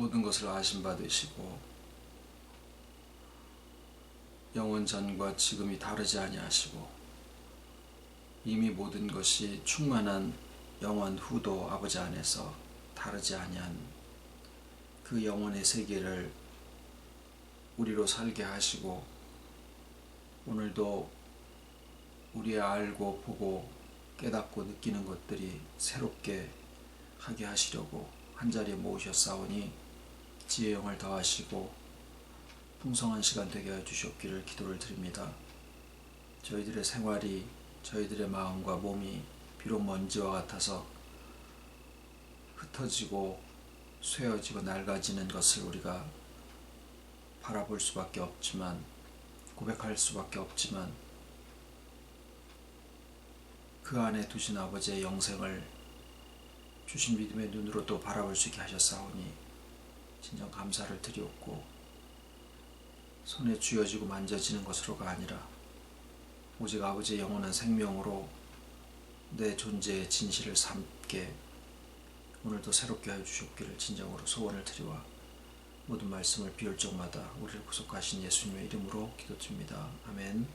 모든 것을 아심 받으시고 영원 전과 지금이 다르지 아니하시고 이미 모든 것이 충만한 영원 후도 아버지 안에서 다르지 아니한 그 영원의 세계를 우리로 살게 하시고 오늘도 우리의 알고 보고 깨닫고 느끼는 것들이 새롭게 하게 하시려고 한자리에 모으셨사오니 지혜의 영을 더하시고 풍성한 시간 되게 해주시옵기를 기도를 드립니다. 저희들의 생활이 저희들의 마음과 몸이 비록 먼지와 같아서 흩어지고 쇠어지고 낡아지는 것을 우리가 바라볼 수밖에 없지만 고백할 수밖에 없지만 그 안에 두신 아버지의 영생을 주신 믿음의 눈으로 또 바라볼 수 있게 하셨사오니 진정 감사를 드리옵고 손에 쥐어지고 만져지는 것으로가 아니라 오직 아버지의 영원한 생명으로 내 존재의 진실을 삼게 오늘도 새롭게 하여 주시옵기를 진정으로 소원을 드리와 모든 말씀을 비울 적마다 우리를 구속하신 예수님의 이름으로 기도드립니다. 아멘.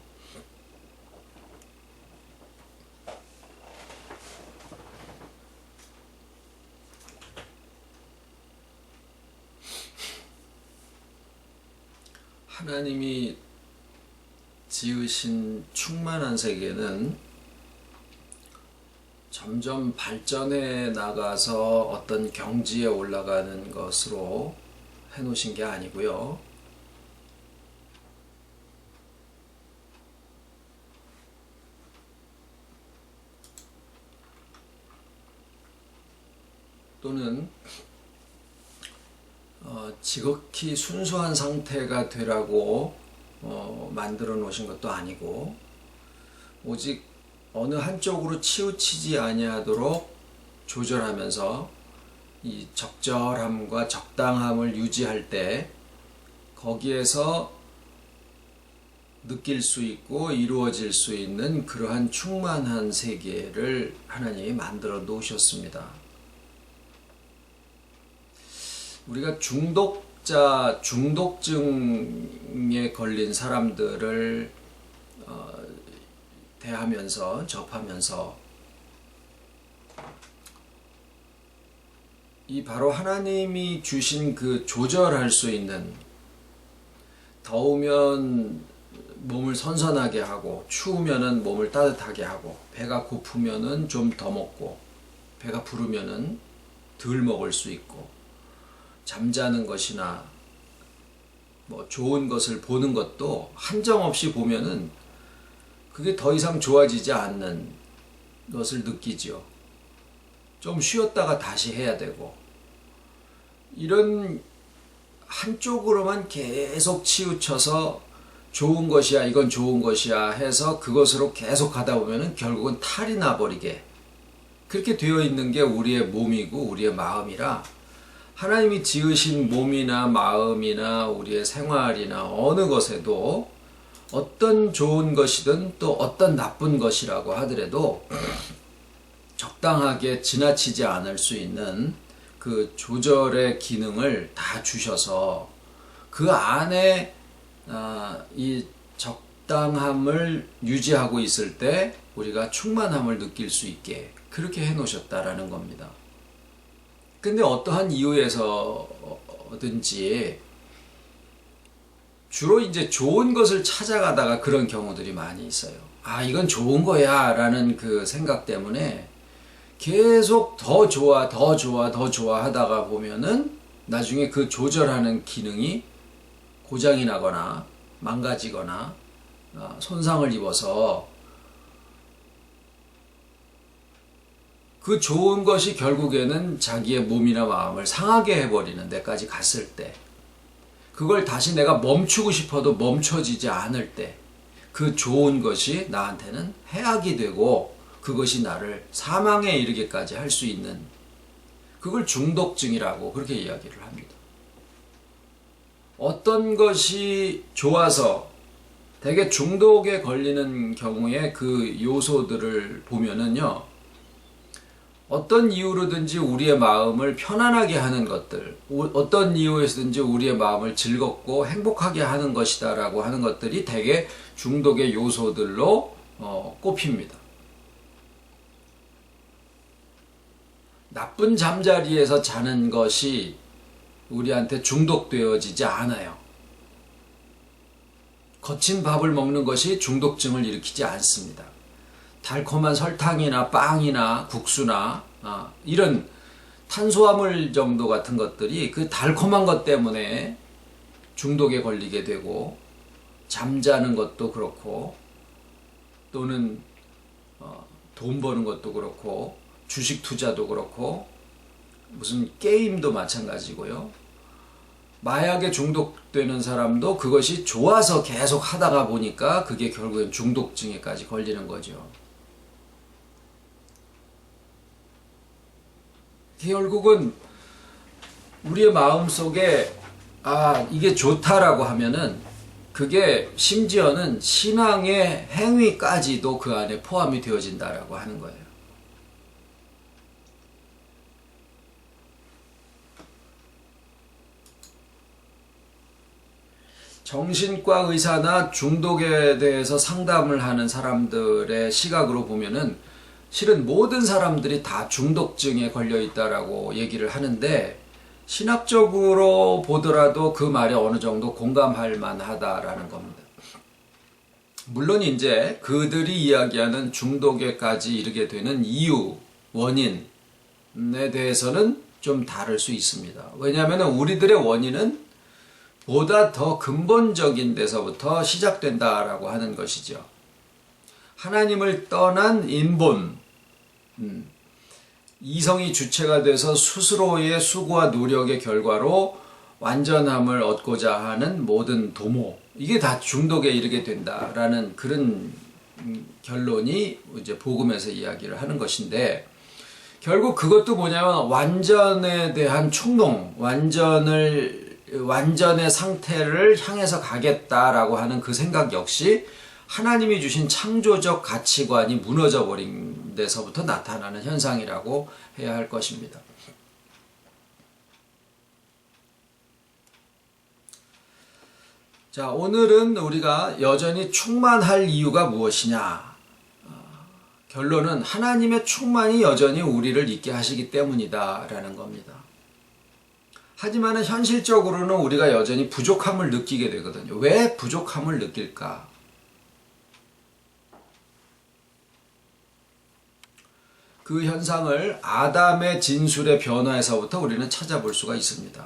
하나님이 지으신 충만한 세계는 점점 발전해 나가서 어떤 경지에 올라가는 것으로 해놓으신 게 아니고요. 또는 지극히 순수한 상태가 되라고 만들어 놓으신 것도 아니고 오직 어느 한쪽으로 치우치지 아니하도록 조절하면서 이 적절함과 적당함을 유지할 때 거기에서 느낄 수 있고 이루어질 수 있는 그러한 충만한 세계를 하나님이 만들어 놓으셨습니다. 우리가 중독증에 걸린 사람들을 대하면서 접하면서 이 바로 하나님이 주신 그 조절할 수 있는 더우면 몸을 선선하게 하고 추우면은 몸을 따뜻하게 하고 배가 고프면은 좀 더 먹고 배가 부르면은 덜 먹을 수 있고 잠자는 것이나 뭐 좋은 것을 보는 것도 한정없이 보면은 그게 더 이상 좋아지지 않는 것을 느끼죠. 좀 쉬었다가 다시 해야 되고 이런 한쪽으로만 계속 치우쳐서 좋은 것이야 이건 좋은 것이야 해서 그것으로 계속 가다 보면은 결국은 탈이 나버리게 그렇게 되어 있는 게 우리의 몸이고 우리의 마음이라 하나님이 지으신 몸이나 마음이나 우리의 생활이나 어느 것에도 어떤 좋은 것이든 또 어떤 나쁜 것이라고 하더라도 적당하게 지나치지 않을 수 있는 그 조절의 기능을 다 주셔서 그 안에 이 적당함을 유지하고 있을 때 우리가 충만함을 느낄 수 있게 그렇게 해 놓으셨다라는 겁니다. 근데 어떠한 이유에서든지 주로 이제 좋은 것을 찾아가다가 그런 경우들이 많이 있어요. 아, 이건 좋은 거야 라는 그 생각 때문에 계속 더 좋아, 더 좋아, 더 좋아 하다가 보면은 나중에 그 조절하는 기능이 고장이 나거나 망가지거나 손상을 입어서 그 좋은 것이 결국에는 자기의 몸이나 마음을 상하게 해버리는 데까지 갔을 때 그걸 다시 내가 멈추고 싶어도 멈춰지지 않을 때 그 좋은 것이 나한테는 해악이 되고 그것이 나를 사망에 이르게까지 할 수 있는 그걸 중독증이라고 그렇게 이야기를 합니다. 어떤 것이 좋아서 되게 중독에 걸리는 경우에 그 요소들을 보면은요 어떤 이유로든지 우리의 마음을 편안하게 하는 것들, 어떤 이유에서든지 우리의 마음을 즐겁고 행복하게 하는 것이다 라고 하는 것들이 대개 중독의 요소들로 꼽힙니다. 나쁜 잠자리에서 자는 것이 우리한테 중독되어지지 않아요. 거친 밥을 먹는 것이 중독증을 일으키지 않습니다. 달콤한 설탕이나 빵이나 국수나 이런 탄수화물 정도 같은 것들이 그 달콤한 것 때문에 중독에 걸리게 되고, 잠자는 것도 그렇고 또는 돈 버는 것도 그렇고 주식 투자도 그렇고 무슨 게임도 마찬가지고요. 마약에 중독되는 사람도 그것이 좋아서 계속 하다가 보니까 그게 결국엔 중독증에까지 걸리는 거죠. 결국은 우리의 마음속에 이게 좋다라고 하면은 그게 심지어는 신앙의 행위까지도 그 안에 포함이 되어진다라고 하는 거예요. 정신과 의사나 중독에 대해서 상담을 하는 사람들의 시각으로 보면은 실은 모든 사람들이 다 중독증에 걸려 있다라고 얘기를 하는데, 신학적으로 보더라도 그 말에 어느 정도 공감할 만하다라는 겁니다. 물론 이제 그들이 이야기하는 중독에까지 이르게 되는 이유, 원인에 대해서는 좀 다를 수 있습니다. 왜냐하면 우리들의 원인은 보다 더 근본적인 데서부터 시작된다라고 하는 것이죠. 하나님을 떠난 인본, 이성이 주체가 돼서 스스로의 수고와 노력의 결과로 완전함을 얻고자 하는 모든 도모, 이게 다 중독에 이르게 된다라는 그런 결론이 이제 복음에서 이야기를 하는 것인데, 결국 그것도 뭐냐면 완전에 대한 충동, 완전의 상태를 향해서 가겠다라고 하는 그 생각 역시 하나님이 주신 창조적 가치관이 무너져 버린 데서부터 나타나는 현상이라고 해야 할 것입니다. 자, 오늘은 우리가 여전히 충만할 이유가 무엇이냐? 결론은 하나님의 충만이 여전히 우리를 있게 하시기 때문이다 라는 겁니다. 하지만 현실적으로는 우리가 여전히 부족함을 느끼게 되거든요. 왜 부족함을 느낄까? 그 현상을 아담의 진술의 변화에서부터 우리는 찾아볼 수가 있습니다.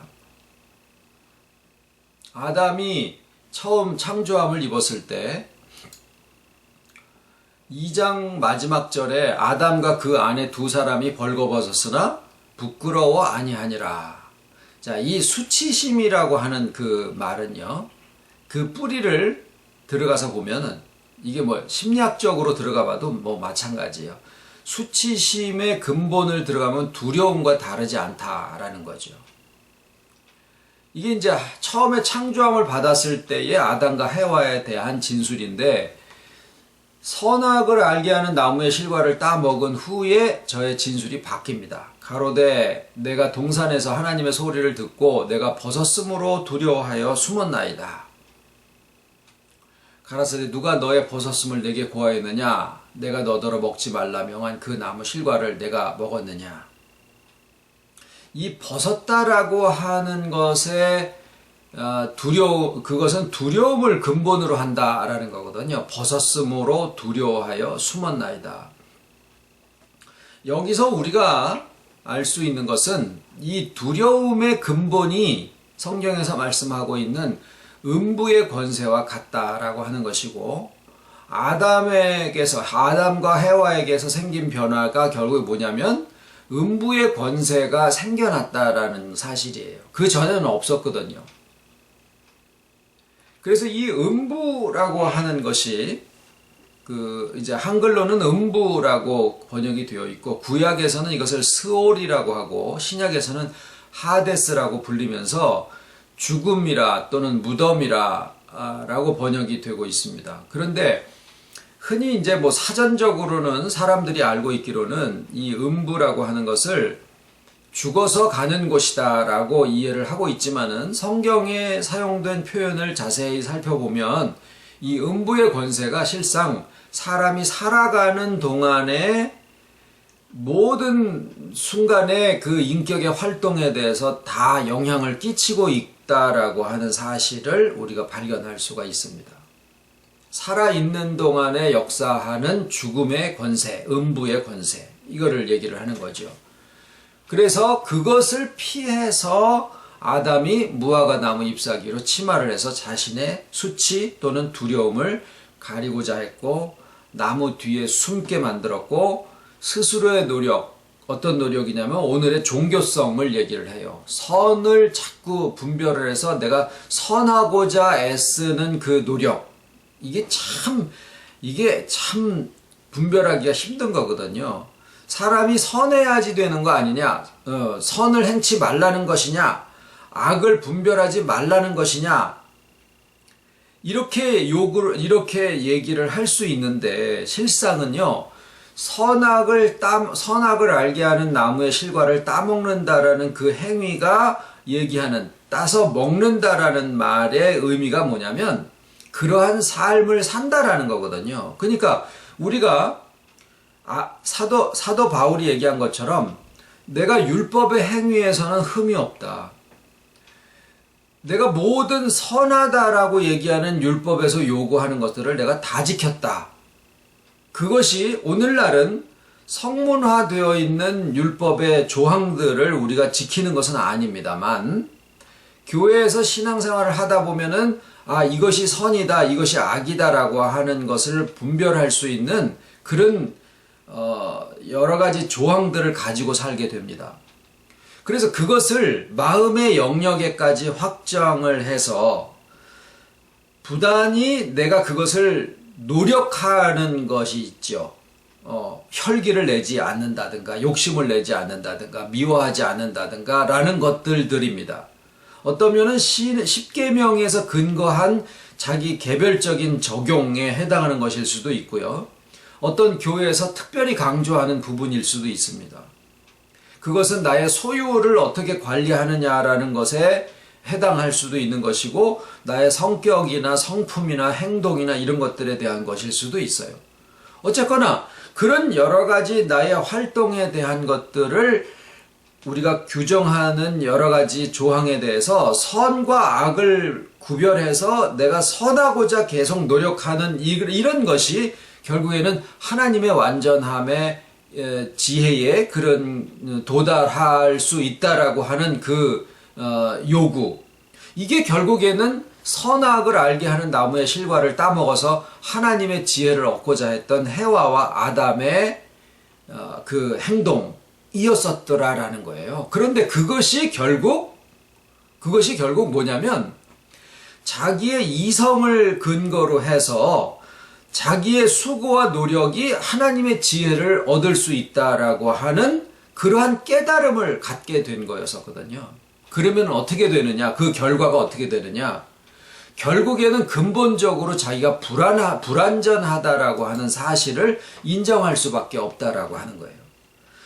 아담이 처음 창조함을 입었을 때 2장 마지막 절에 아담과 그 아내 두 사람이 벌거벗었으나 부끄러워 아니하니라. 자, 이 수치심이라고 하는 그 말은요, 그 뿌리를 들어가서 보면은 이게 심리학적으로 들어가 봐도 마찬가지예요. 수치심의 근본을 들어가면 두려움과 다르지 않다라는 거죠. 이게 이제 처음에 창조함을 받았을 때의 아담과 해와에 대한 진술인데, 선악을 알게 하는 나무의 실과를 따먹은 후에 저의 진술이 바뀝니다. 가로되 내가 동산에서 하나님의 소리를 듣고 내가 벗었으므로 두려워하여 숨었나이다. 가라사대 누가 너의 벗었음을 내게 고하였느냐? 내가 너더러 먹지 말라 명한 그 나무 실과를 내가 먹었느냐? 이 벗었다라고 하는 것에 그것은 두려움을 근본으로 한다라는 거거든요. 벗었으므로 두려워하여 숨었나이다. 여기서 우리가 알 수 있는 것은 이 두려움의 근본이 성경에서 말씀하고 있는 음부의 권세와 같다라고 하는 것이고, 아담과 해와에게서 생긴 변화가 결국 뭐냐면 음부의 권세가 생겨났다라는 사실이에요. 그 전에는 없었거든요. 그래서 이 음부라고 하는 것이 이제 한글로는 음부라고 번역이 되어 있고, 구약에서는 이것을 스올이라고 하고 신약에서는 하데스라고 불리면서 죽음이라 또는 무덤이라 라고 번역이 되고 있습니다. 그런데 흔히 이제 뭐 사전적으로는 사람들이 알고 있기로는 이 음부라고 하는 것을 죽어서 가는 곳이다라고 이해를 하고 있지만은 성경에 사용된 표현을 자세히 살펴보면 이 음부의 권세가 실상 사람이 살아가는 동안에 모든 순간에 그 인격의 활동에 대해서 다 영향을 끼치고 있다라고 하는 사실을 우리가 발견할 수가 있습니다. 살아있는 동안에 역사하는 죽음의 권세, 음부의 권세, 이거를 얘기를 하는 거죠. 그래서 그것을 피해서 아담이 무화과 나무 잎사귀로 치마를 해서 자신의 수치 또는 두려움을 가리고자 했고, 나무 뒤에 숨게 만들었고, 스스로의 노력, 어떤 노력이냐면 오늘의 종교성을 얘기를 해요. 선을 자꾸 분별을 해서 내가 선하고자 애쓰는 그 노력, 이게 참 분별하기가 힘든 거거든요. 사람이 선해야지 되는 거 아니냐, 선을 행치 말라는 것이냐, 악을 분별하지 말라는 것이냐, 이렇게 얘기를 할 수 있는데, 실상은요, 선악을 알게 하는 나무의 실과를 따먹는다라는 그 행위가 얘기하는, 따서 먹는다라는 말의 의미가 뭐냐면, 그러한 삶을 산다라는 거거든요. 그러니까, 우리가 사도 바울이 얘기한 것처럼 내가 율법의 행위에서는 흠이 없다. 내가 모든 선하다라고 얘기하는 율법에서 요구하는 것들을 내가 다 지켰다. 그것이 오늘날은 성문화되어 있는 율법의 조항들을 우리가 지키는 것은 아닙니다만, 교회에서 신앙생활을 하다 보면은 이것이 선이다, 이것이 악이다라고 하는 것을 분별할 수 있는 그런 여러 가지 조항들을 가지고 살게 됩니다. 그래서 그것을 마음의 영역에까지 확정을 해서 부단히 내가 그것을 노력하는 것이 있죠. 혈기를 내지 않는다든가, 욕심을 내지 않는다든가, 미워하지 않는다든가 라는 것들입니다. 어떤 면은 십계명에서 근거한 자기 개별적인 적용에 해당하는 것일 수도 있고요. 어떤 교회에서 특별히 강조하는 부분일 수도 있습니다. 그것은 나의 소유를 어떻게 관리하느냐라는 것에 해당할 수도 있는 것이고, 나의 성격이나 성품이나 행동이나 이런 것들에 대한 것일 수도 있어요. 어쨌거나 그런 여러 가지 나의 활동에 대한 것들을 우리가 규정하는 여러 가지 조항에 대해서 선과 악을 구별해서 내가 선하고자 계속 노력하는 이런 것이 결국에는 하나님의 완전함의 지혜에 그런 도달할 수 있다라고 하는 그 요구, 이게 결국에는 선악을 알게 하는 나무의 실과를 따먹어서 하나님의 지혜를 얻고자 했던 해와와 아담의 그 행동이었었더라라는 거예요. 그런데 그것이 결국 뭐냐면 자기의 이성을 근거로 해서 자기의 수고와 노력이 하나님의 지혜를 얻을 수 있다라고 하는 그러한 깨달음을 갖게 된 거였었거든요. 그러면 어떻게 되느냐? 그 결과가 어떻게 되느냐? 결국에는 근본적으로 자기가 불완전하다라고 하는 사실을 인정할 수밖에 없다라고 하는 거예요.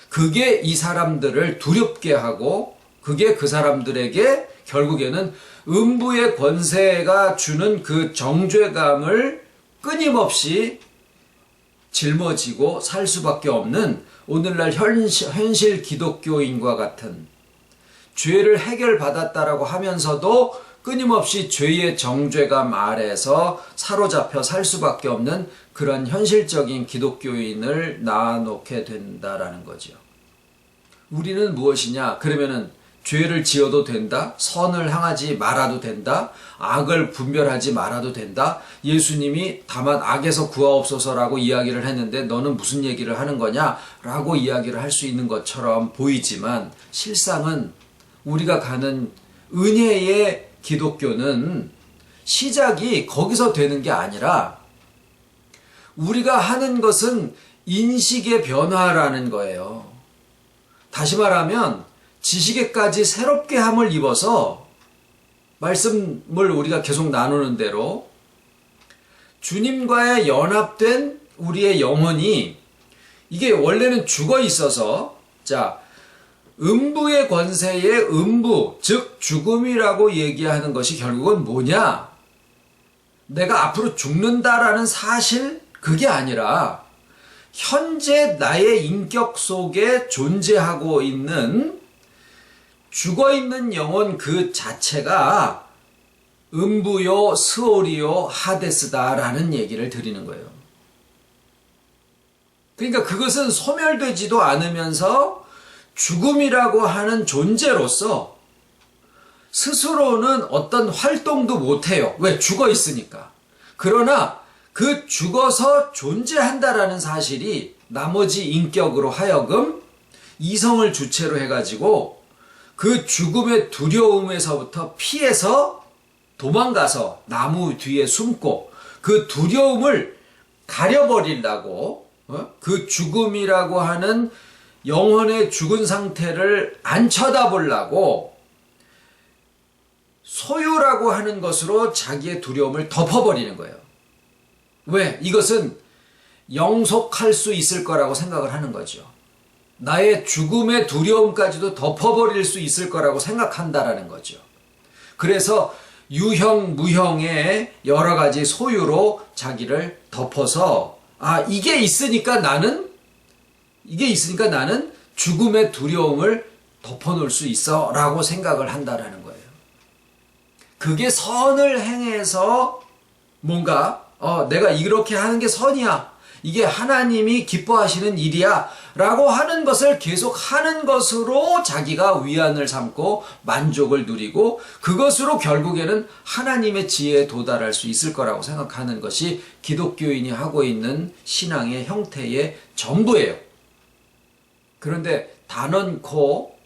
그게 이 사람들을 두렵게 하고, 그게 그 사람들에게 결국에는 음부의 권세가 주는 그 정죄감을 끊임없이 짊어지고 살 수밖에 없는 오늘날 현실 기독교인과 같은, 죄를 해결받았다라고 하면서도 끊임없이 죄의 정죄감 아래에서 사로잡혀 살 수밖에 없는 그런 현실적인 기독교인을 낳아놓게 된다라는 거죠. 우리는 무엇이냐? 그러면은 죄를 지어도 된다? 선을 향하지 말아도 된다? 악을 분별하지 말아도 된다? 예수님이 다만 악에서 구하옵소서라고 이야기를 했는데 너는 무슨 얘기를 하는 거냐? 라고 이야기를 할 수 있는 것처럼 보이지만, 실상은 우리가 가는 은혜의 기독교는 시작이 거기서 되는 게 아니라, 우리가 하는 것은 인식의 변화라는 거예요. 다시 말하면 지식에까지 새롭게 함을 입어서, 말씀을 우리가 계속 나누는 대로 주님과의 연합된 우리의 영혼이 이게 원래는 죽어 있어서, 자, 음부의 권세의 음부, 즉 죽음이라고 얘기하는 것이 결국은 뭐냐? 내가 앞으로 죽는다라는 사실, 그게 아니라 현재 나의 인격 속에 존재하고 있는 죽어있는 영혼 그 자체가 음부요, 스오리요, 하데스다라는 얘기를 드리는 거예요. 그러니까 그것은 소멸되지도 않으면서 죽음이라고 하는 존재로서 스스로는 어떤 활동도 못해요. 왜? 죽어 있으니까. 그러나 그 죽어서 존재한다라는 사실이 나머지 인격으로 하여금 이성을 주체로 해가지고 그 죽음의 두려움에서부터 피해서 도망가서 나무 뒤에 숨고 그 두려움을 가려버리려고 그 죽음이라고 하는 영혼의 죽은 상태를 안 쳐다보려고 소유라고 하는 것으로 자기의 두려움을 덮어버리는 거예요. 왜? 이것은 영속할 수 있을 거라고 생각을 하는 거죠. 나의 죽음의 두려움까지도 덮어버릴 수 있을 거라고 생각한다라는 거죠. 그래서 유형, 무형의 여러 가지 소유로 자기를 덮어서 이게 있으니까 나는 죽음의 두려움을 덮어놓을 수 있어 라고 생각을 한다라는 거예요. 그게 선을 행해서 뭔가 내가 이렇게 하는 게 선이야, 이게 하나님이 기뻐하시는 일이야 라고 하는 것을 계속 하는 것으로 자기가 위안을 삼고 만족을 누리고 그것으로 결국에는 하나님의 지혜에 도달할 수 있을 거라고 생각하는 것이 기독교인이 하고 있는 신앙의 형태의 전부예요. 그런데 단언코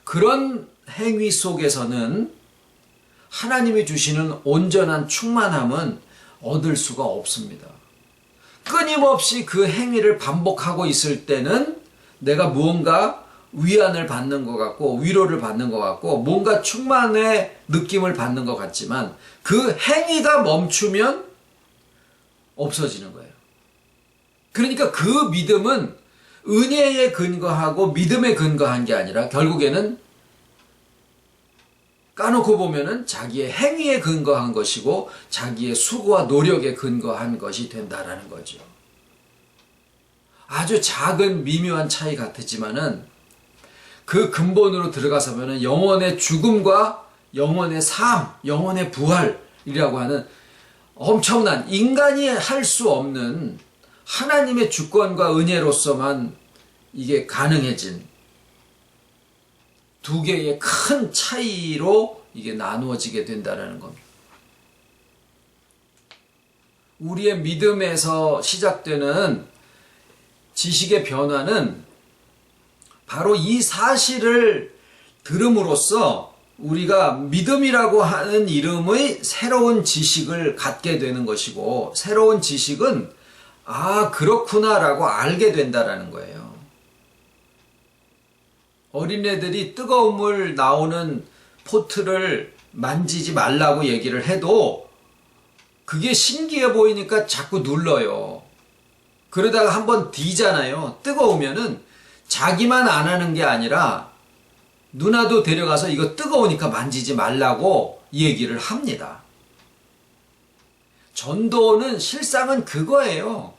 그런 행위 속에서는 하나님이 주시는 온전한 충만함은 얻을 수가 없습니다. 끊임없이 그 행위를 반복하고 있을 때는 내가 무언가 위안을 받는 것 같고 위로를 받는 것 같고 뭔가 충만의 느낌을 받는 것 같지만 그 행위가 멈추면 없어지는 거예요. 그러니까 그 믿음은 은혜에 근거하고 믿음에 근거한 게 아니라 결국에는 까놓고 보면은 자기의 행위에 근거한 것이고 자기의 수고와 노력에 근거한 것이 된다라는 거죠. 아주 작은 미묘한 차이 같았지만은 그 근본으로 들어가서면은 영혼의 죽음과 영혼의 삶, 영혼의 부활이라고 하는 엄청난 인간이 할 수 없는 하나님의 주권과 은혜로서만 이게 가능해진 두 개의 큰 차이로 이게 나누어지게 된다는 겁니다. 우리의 믿음에서 시작되는 지식의 변화는 바로 이 사실을 들음으로써 우리가 믿음이라고 하는 이름의 새로운 지식을 갖게 되는 것이고, 새로운 지식은 그렇구나라고 알게 된다는 거예요. 어린애들이 뜨거운 물 나오는 포트를 만지지 말라고 얘기를 해도 그게 신기해 보이니까 자꾸 눌러요. 그러다가 한번 뒤잖아요. 뜨거우면은 자기만 안 하는 게 아니라 누나도 데려가서 이거 뜨거우니까 만지지 말라고 얘기를 합니다. 전도는 실상은 그거예요.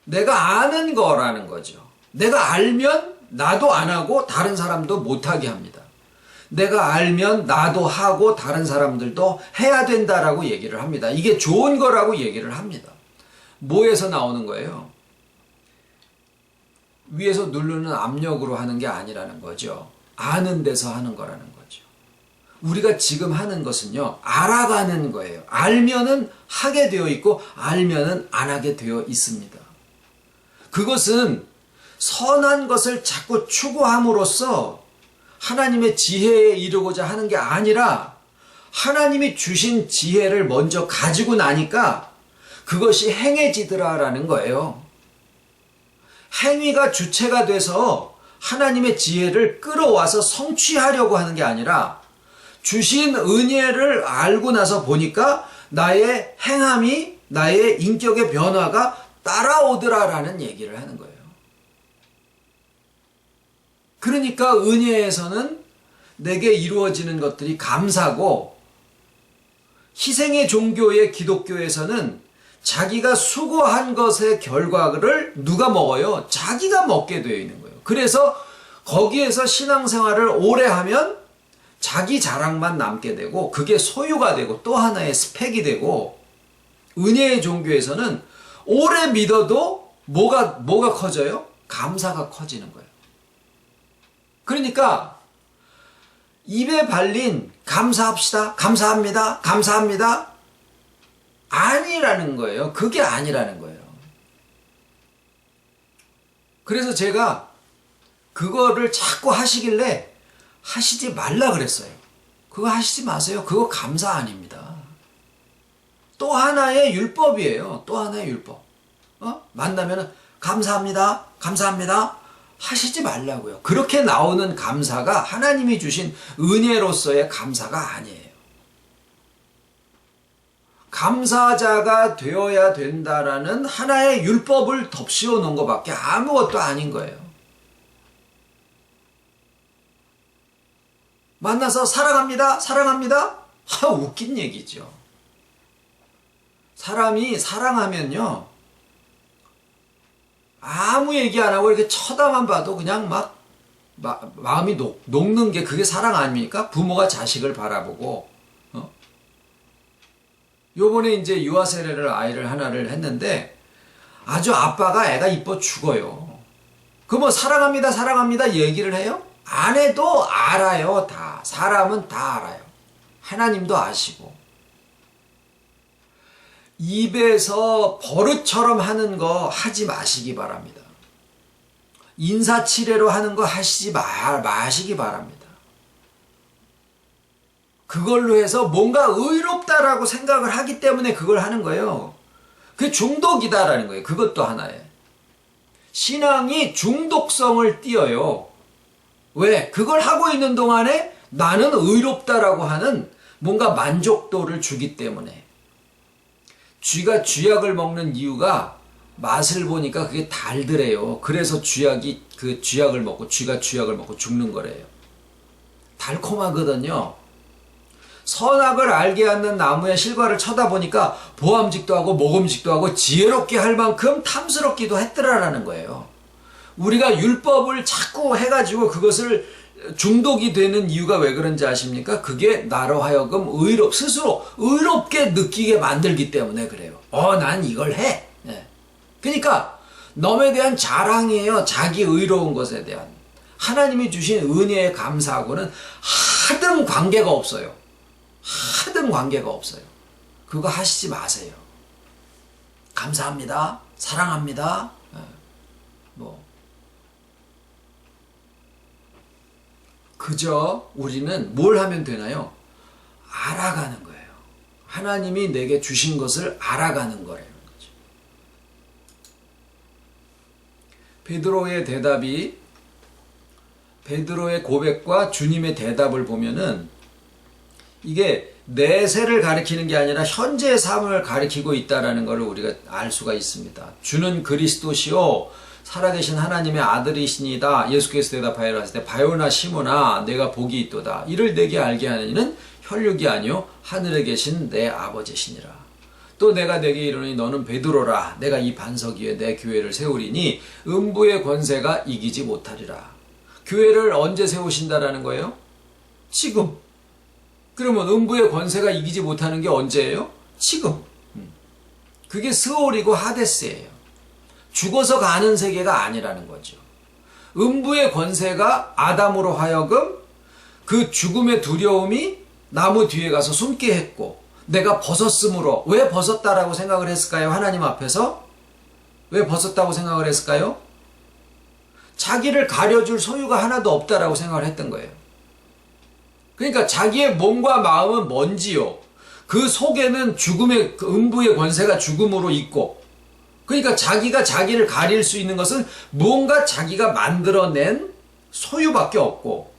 내가 아는 거라는 거죠. 내가 알면 나도 안 하고 다른 사람도 못하게 합니다. 내가 알면 나도 하고 다른 사람들도 해야 된다라고 얘기를 합니다. 이게 좋은 거라고 얘기를 합니다. 뭐에서 나오는 거예요? 위에서 누르는 압력으로 하는 게 아니라는 거죠. 아는 데서 하는 거라는 거죠. 우리가 지금 하는 것은요, 알아가는 거예요. 알면은 하게 되어 있고 알면은 안 하게 되어 있습니다. 그것은 선한 것을 자꾸 추구함으로써 하나님의 지혜에 이르고자 하는 게 아니라 하나님이 주신 지혜를 먼저 가지고 나니까 그것이 행해지더라라는 거예요. 행위가 주체가 돼서 하나님의 지혜를 끌어와서 성취하려고 하는 게 아니라 주신 은혜를 알고 나서 보니까 나의 행함이 나의 인격의 변화가 따라오더라라는 얘기를 하는 거예요. 그러니까 은혜에서는 내게 이루어지는 것들이 감사고, 희생의 종교의 기독교에서는 자기가 수고한 것의 결과를 누가 먹어요? 자기가 먹게 되어 있는 거예요. 그래서 거기에서 신앙생활을 오래 하면 자기 자랑만 남게 되고 그게 소유가 되고 또 하나의 스펙이 되고, 은혜의 종교에서는 오래 믿어도 뭐가 커져요? 감사가 커지는 거예요. 그러니까 입에 발린 감사합시다, 감사합니다, 감사합니다 아니라는 거예요. 그게 아니라는 거예요. 그래서 제가 그거를 자꾸 하시길래 하시지 말라 그랬어요. 그거 하시지 마세요. 그거 감사 아닙니다. 또 하나의 율법이에요. 또 하나의 율법. 만나면은 감사합니다, 감사합니다 하시지 말라고요. 그렇게 나오는 감사가 하나님이 주신 은혜로서의 감사가 아니에요. 감사자가 되어야 된다라는 하나의 율법을 덮씌워 놓은 것밖에 아무것도 아닌 거예요. 만나서 사랑합니다, 사랑합니다? 웃긴 얘기죠. 사람이 사랑하면요, 아무 얘기 안 하고 이렇게 쳐다만 봐도 그냥 막 마음이 녹는 게 그게 사랑 아닙니까? 부모가 자식을 바라보고. 요번에 이제 유아 세례를 아이를 하나를 했는데 아주 아빠가 애가 이뻐 죽어요. 그 뭐 사랑합니다, 사랑합니다 얘기를 해요? 안 해도 알아요. 다. 사람은 다 알아요. 하나님도 아시고. 입에서 버릇처럼 하는 거 하지 마시기 바랍니다. 인사치레로 하는 거 하시지 마시기 바랍니다. 그걸로 해서 뭔가 의롭다라고 생각을 하기 때문에 그걸 하는 거예요. 그게 중독이다라는 거예요. 그것도 하나에. 신앙이 중독성을 띠어요. 왜? 그걸 하고 있는 동안에 나는 의롭다라고 하는 뭔가 만족도를 주기 때문에. 쥐가 쥐약을 먹는 이유가 맛을 보니까 그게 달더래요. 그래서 그 쥐약을 먹고 쥐가 쥐약을 먹고 죽는 거래요. 달콤하거든요. 선악을 알게 하는 나무의 실과를 쳐다보니까 보암직도 하고 먹음직도 하고 지혜롭게 할 만큼 탐스럽기도 했더라라는 거예요. 우리가 율법을 자꾸 해가지고 그것을 중독이 되는 이유가 왜 그런지 아십니까? 그게 나로 하여금 스스로 의롭게 느끼게 만들기 때문에 그래요. 난 이걸 해. 네. 그러니까 넘에 대한 자랑이에요. 자기 의로운 것에 대한. 하나님이 주신 은혜에 감사하고는 하등 관계가 없어요. 하등 관계가 없어요. 그거 하시지 마세요. 감사합니다. 사랑합니다. 그저 우리는 뭘 하면 되나요? 알아가는 거예요. 하나님이 내게 주신 것을 알아가는 거라는 거죠. 베드로의 고백과 주님의 대답을 보면은 이게 내세를 가리키는 게 아니라 현재의 삶을 가리키고 있다는 걸 우리가 알 수가 있습니다. 주는 그리스도시요 살아계신 하나님의 아들이시니다. 예수께서 대답하여 하시되 바요나 시몬아 내가 복이 있도다. 이를 내게 알게 하는 이는 혈육이 아니요 하늘에 계신 내 아버지시니라. 또 내가 내게 이르노니 너는 베드로라. 내가 이 반석 위에 내 교회를 세우리니 음부의 권세가 이기지 못하리라. 교회를 언제 세우신다라는 거예요? 지금. 그러면 음부의 권세가 이기지 못하는 게 언제예요? 지금. 그게 스올이고 하데스예요. 죽어서 가는 세계가 아니라는 거죠. 음부의 권세가 아담으로 하여금 그 죽음의 두려움이 나무 뒤에 가서 숨게 했고, 내가 벗었으므로, 왜 벗었다라고 생각을 했을까요? 하나님 앞에서? 왜 벗었다고 생각을 했을까요? 자기를 가려줄 소유가 하나도 없다라고 생각을 했던 거예요. 그러니까 자기의 몸과 마음은 먼지요. 그 속에는 죽음의, 그 음부의 권세가 죽음으로 있고, 그러니까 자기가 자기를 가릴 수 있는 것은 무언가 자기가 만들어낸 소유밖에 없고,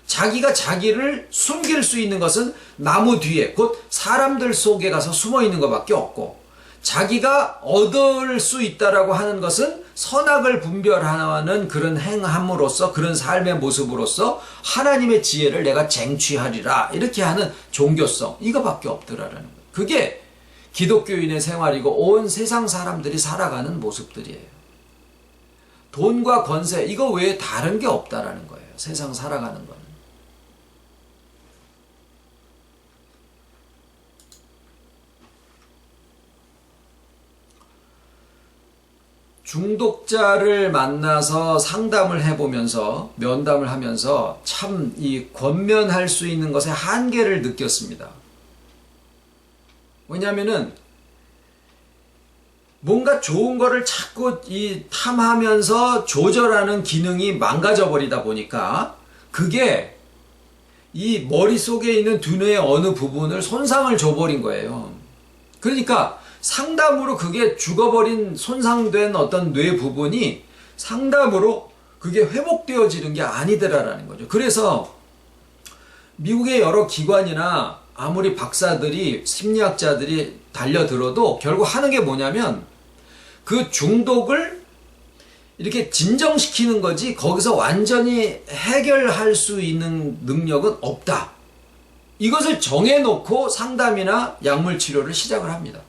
자기가 자기를 숨길 수 있는 것은 나무 뒤에 곧 사람들 속에 가서 숨어 있는 것밖에 없고, 자기가 얻을 수 있다라고 하는 것은 선악을 분별하는 그런 행함으로써, 그런 삶의 모습으로서 하나님의 지혜를 내가 쟁취하리라, 이렇게 하는 종교성, 이거밖에 없더라라는 거예요. 그게 기독교인의 생활이고 온 세상 사람들이 살아가는 모습들이에요. 돈과 권세, 이거 외에 다른 게 없다라는 거예요. 세상 살아가는 거는. 중독자를 만나서 상담을 해보면서, 면담을 하면서 참 이 권면할 수 있는 것의 한계를 느꼈습니다. 왜냐하면은 뭔가 좋은 거를 자꾸 탐하면서 조절하는 기능이 망가져 버리다 보니까 그게 이 머릿속에 있는 두뇌의 어느 부분을 손상을 줘버린 거예요. 그러니까 상담으로 그게 죽어버린, 손상된 어떤 뇌 부분이 상담으로 그게 회복되어지는 게 아니더라라는 거죠. 그래서 미국의 여러 기관이나 아무리 박사들이, 심리학자들이 달려들어도 결국 하는 게 뭐냐면 그 중독을 이렇게 진정시키는 거지 거기서 완전히 해결할 수 있는 능력은 없다. 이것을 정해놓고 상담이나 약물 치료를 시작을 합니다.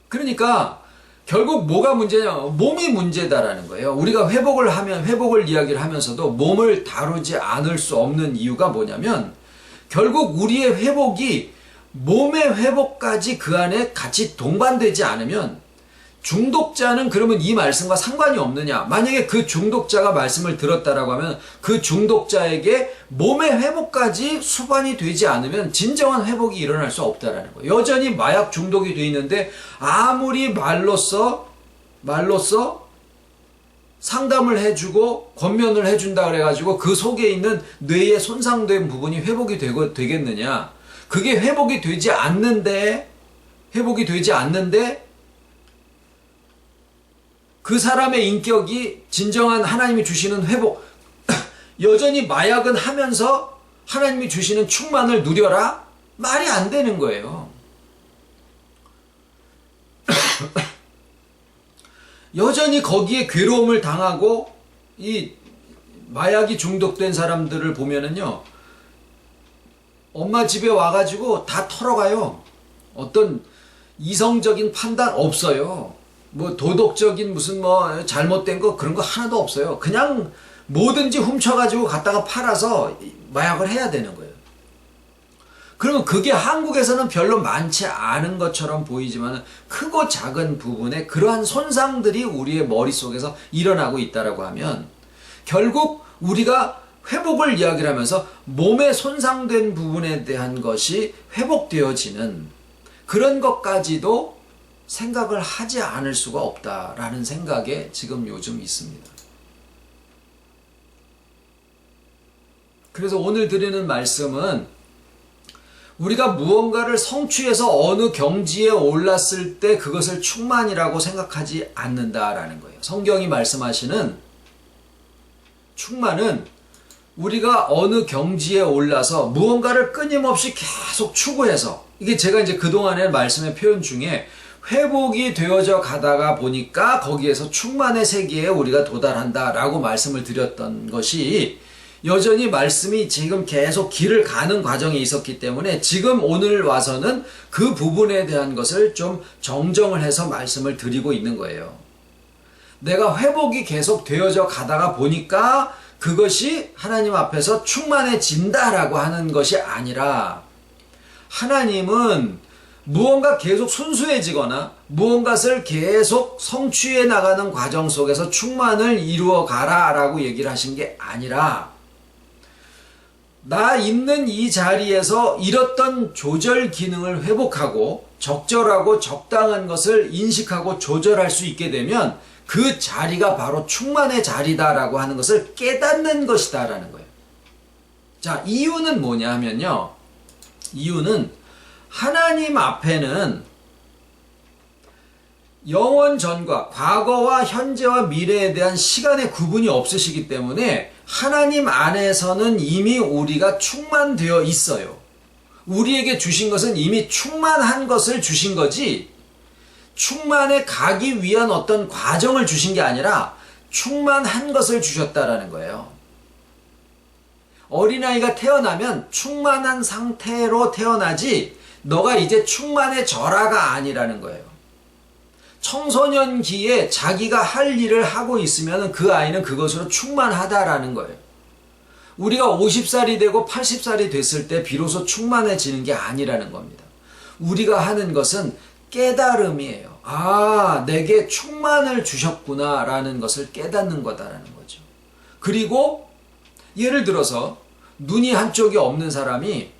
그러니까 결국 뭐가 문제냐, 몸이 문제다라는 거예요. 우리가 회복을 이야기를 하면서도 몸을 다루지 않을 수 없는 이유가 뭐냐면 결국 우리의 회복이 몸의 회복까지 그 안에 같이 동반되지 않으면, 중독자는 그러면 이 말씀과 상관이 없느냐? 만약에 그 중독자가 말씀을 들었다라고 하면 그 중독자에게 몸의 회복까지 수반이 되지 않으면 진정한 회복이 일어날 수 없다라는 거예요. 여전히 마약 중독이 돼 있는데 아무리 말로써 상담을 해주고 권면을 해준다 그래가지고 그 속에 있는 뇌의 손상된 부분이 회복이 되겠느냐? 그게 회복이 되지 않는데 그 사람의 인격이 진정한 하나님이 주시는 회복, 여전히 마약은 하면서 하나님이 주시는 충만을 누려라? 말이 안 되는 거예요. 여전히 거기에 괴로움을 당하고 이 마약이 중독된 사람들을 보면은요, 엄마 집에 와가지고 다 털어가요. 어떤 이성적인 판단 없어요. 뭐 도덕적인 무슨 뭐 잘못된 거 그런 거 하나도 없어요. 그냥 뭐든지 훔쳐가지고 갖다가 팔아서 마약을 해야 되는 거예요. 그러면 그게 한국에서는 별로 많지 않은 것처럼 보이지만 크고 작은 부분에 그러한 손상들이 우리의 머릿속에서 일어나고 있다라고 하면 결국 우리가 회복을 이야기를 하면서 몸에 손상된 부분에 대한 것이 회복되어지는 그런 것까지도 생각을 하지 않을 수가 없다라는 생각에 지금 요즘 있습니다. 그래서 오늘 드리는 말씀은 우리가 무언가를 성취해서 어느 경지에 올랐을 때 그것을 충만이라고 생각하지 않는다라는 거예요. 성경이 말씀하시는 충만은 우리가 어느 경지에 올라서 무언가를 끊임없이 계속 추구해서, 이게 제가 이제 그동안의 말씀의 표현 중에 회복이 되어져 가다가 보니까 거기에서 충만의 세계에 우리가 도달한다라고 말씀을 드렸던 것이 여전히 말씀이 지금 계속 길을 가는 과정에 있었기 때문에 지금 오늘 와서는 그 부분에 대한 것을 좀 정정을 해서 말씀을 드리고 있는 거예요. 내가 회복이 계속 되어져 가다가 보니까 그것이 하나님 앞에서 충만해진다라고 하는 것이 아니라, 하나님은 무언가 계속 순수해지거나 무언가를 계속 성취해 나가는 과정 속에서 충만을 이루어 가라 라고 얘기를 하신 게 아니라, 나 있는 이 자리에서 잃었던 조절 기능을 회복하고 적절하고 적당한 것을 인식하고 조절할 수 있게 되면 그 자리가 바로 충만의 자리다라고 하는 것을 깨닫는 것이다라는 거예요. 자, 이유는 뭐냐 하면요, 이유는 하나님 앞에는 영원 전과 과거와 현재와 미래에 대한 시간의 구분이 없으시기 때문에 하나님 안에서는 이미 우리가 충만되어 있어요. 우리에게 주신 것은 이미 충만한 것을 주신 거지, 충만에 가기 위한 어떤 과정을 주신 게 아니라 충만한 것을 주셨다라는 거예요. 어린아이가 태어나면 충만한 상태로 태어나지 너가 이제 충만해져라가 아니라는 거예요. 청소년기에 자기가 할 일을 하고 있으면 그 아이는 그것으로 충만하다라는 거예요. 우리가 50살이 되고 80살이 됐을 때 비로소 충만해지는 게 아니라는 겁니다. 우리가 하는 것은 깨달음이에요. 아, 내게 충만을 주셨구나 라는 것을 깨닫는 거다라는 거죠. 그리고 예를 들어서 눈이 한쪽이 없는 사람이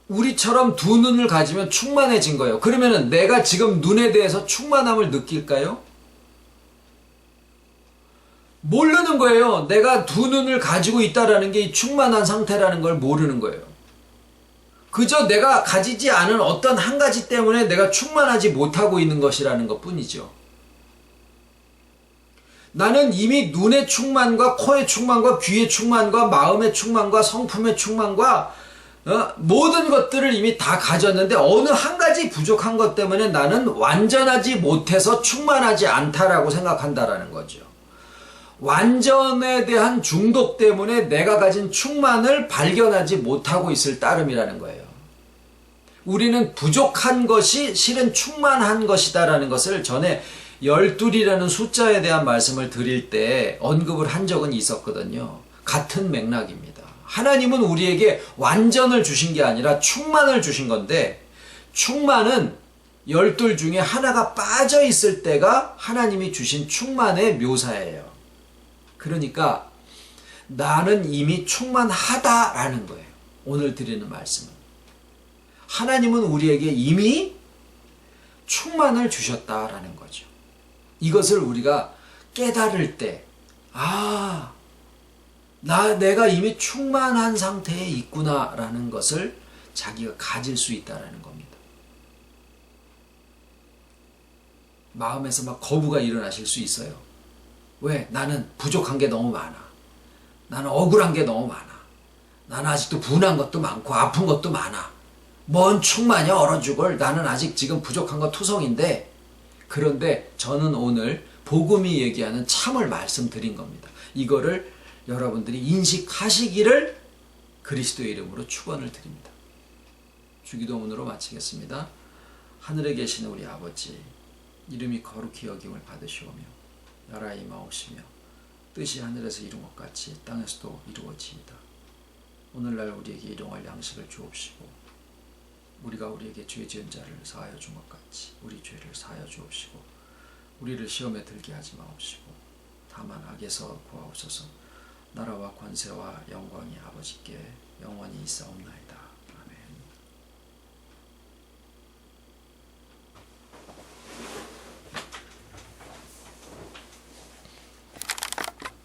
우리처럼 두 눈을 가지면 충만해진 거예요. 그러면은 내가 지금 눈에 대해서 충만함을 느낄까요? 모르는 거예요. 내가 두 눈을 가지고 있다라는 게 충만한 상태라는 걸 모르는 거예요. 그저 내가 가지지 않은 어떤 한 가지 때문에 내가 충만하지 못하고 있는 것이라는 것 뿐이죠. 나는 이미 눈의 충만과 코의 충만과 귀의 충만과 마음의 충만과 성품의 충만과 모든 것들을 이미 다 가졌는데 어느 한 가지 부족한 것 때문에 나는 완전하지 못해서 충만하지 않다라고 생각한다라는 거죠. 완전에 대한 중독 때문에 내가 가진 충만을 발견하지 못하고 있을 따름이라는 거예요. 우리는 부족한 것이 실은 충만한 것이다라는 것을 전에 12이라는 숫자에 대한 말씀을 드릴 때 언급을 한 적은 있었거든요. 같은 맥락입니다. 하나님은 우리에게 완전을 주신 게 아니라 충만을 주신 건데, 충만은 12 중에 하나가 빠져 있을 때가 하나님이 주신 충만의 묘사예요. 그러니까 나는 이미 충만하다라는 거예요. 오늘 드리는 말씀은. 하나님은 우리에게 이미 충만을 주셨다라는 거죠. 이것을 우리가 깨달을 때, 내가 이미 충만한 상태에 있구나라는 것을 자기가 가질 수 있다라는 겁니다. 마음에서 막 거부가 일어나실 수 있어요. 왜? 나는 부족한 게 너무 많아. 나는 억울한 게 너무 많아. 나는 아직도 분한 것도 많고 아픈 것도 많아. 뭔 충만이야 얼어 죽을. 나는 아직 지금 부족한 거 투성인데. 그런데 저는 오늘 복음이 얘기하는 참을 말씀드린 겁니다. 이거를 여러분들이 인식하시기를 그리스도의 이름으로 축원을 드립니다. 주기도문으로 마치겠습니다. 하늘에 계신 우리 아버지, 이름이 거룩히 여김을 받으시오며 나라의 임하옵시며 뜻이 하늘에서 이룬 것 같이 땅에서도 이루어지이다. 오늘날 우리에게 일용할 양식을 주옵시고 우리가 우리에게 죄 지은 자를 사하여 준 것 같이 우리 죄를 사하여 주옵시고 우리를 시험에 들게 하지 마옵시고 다만 악에서 구하옵소서. 나라와 권세와 영광이 아버지께 영원히 있사옵나이다.